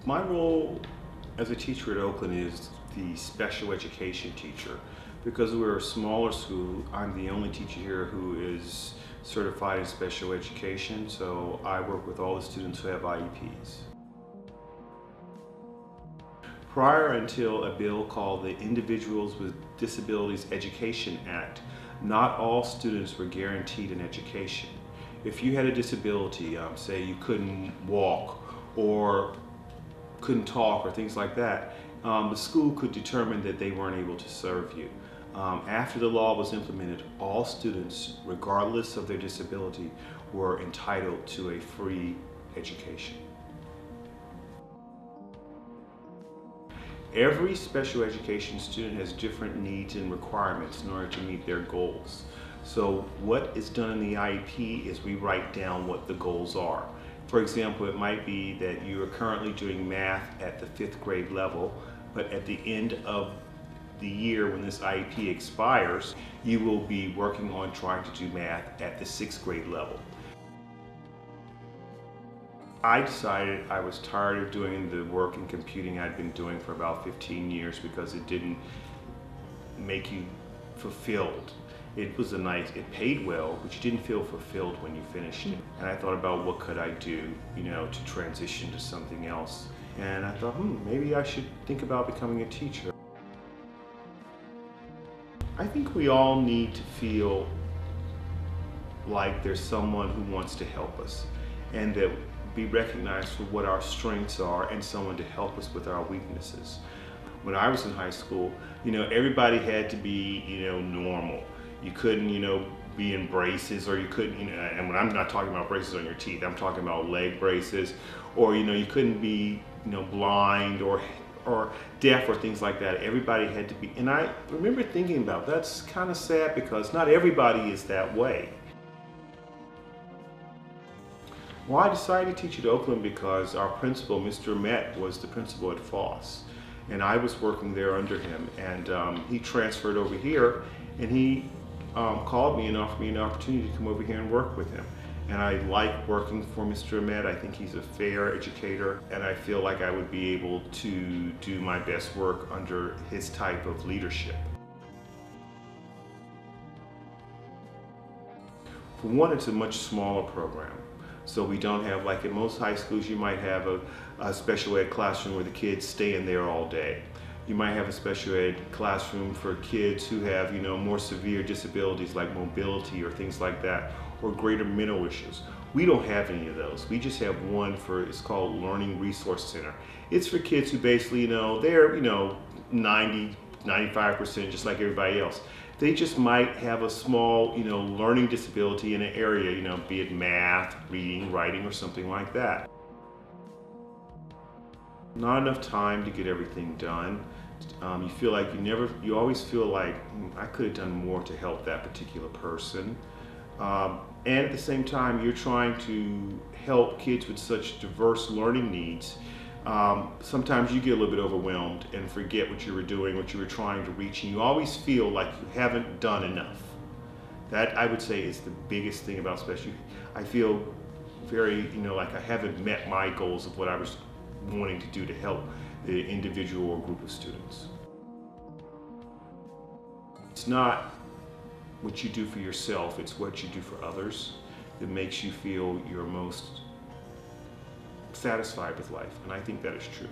My role as a teacher at Oakland is the special education teacher. Because we're a smaller school, I'm the only teacher here who is certified in special education, so I work with all the students who have IEPs. Prior until a bill called the Individuals with Disabilities Education Act, not all students were guaranteed an education. If you had a disability, say you couldn't walk or couldn't talk or things like that, the school could determine that they weren't able to serve you. After the law was implemented, all students, regardless of their disability, were entitled to a free education. Every special education student has different needs and requirements in order to meet their goals. So what is done in the IEP is we write down what the goals are. For example, it might be that you are currently doing math at the 5th grade level, but at the end of the year when this IEP expires, you will be working on trying to do math at the 6th grade level. I decided I was tired of doing the work in computing I'd been doing for about 15 years because it didn't make you fulfilled. It paid well, but you didn't feel fulfilled when you finished it. And I thought about what could I do, to transition to something else. And I thought, maybe I should think about becoming a teacher. I think we all need to feel like there's someone who wants to help us and that be recognized for what our strengths are and someone to help us with our weaknesses. When I was in high school, everybody had to be, normal. You couldn't, be in braces, or you couldn't, and when I'm not talking about braces on your teeth, I'm talking about leg braces, or, you couldn't be, blind or deaf or things like that. Everybody had to be, and I remember thinking about that's kind of sad because not everybody is that way. Well, I decided to teach at Oakland because our principal, Mr. Met, was the principal at Foss, and I was working there under him, and he transferred over here, and he called me and offered me an opportunity to come over here and work with him. And I like working for Mr. Ahmed. I think he's a fair educator, and I feel like I would be able to do my best work under his type of leadership. For one, it's a much smaller program. So we don't have, like in most high schools, you might have a special ed classroom where the kids stay in there all day. You might have a special ed classroom for kids who have, more severe disabilities like mobility or things like that, or greater mental issues. We don't have any of those. We just have one it's called Learning Resource Center. It's for kids who basically, they're, 90, 95% just like everybody else. They just might have a small, learning disability in an area, be it math, reading, writing, or something like that. Not enough time to get everything done. You feel like you always feel like, I could have done more to help that particular person. And at the same time, you're trying to help kids with such diverse learning needs. Sometimes you get a little bit overwhelmed and forget what you were doing, what you were trying to reach, and you always feel like you haven't done enough. That, I would say, is the biggest thing about special. I feel very, like I haven't met my goals of what I was wanting to do to help the individual or group of students. It's not what you do for yourself, it's what you do for others that makes you feel you're most satisfied with life, and I think that is true.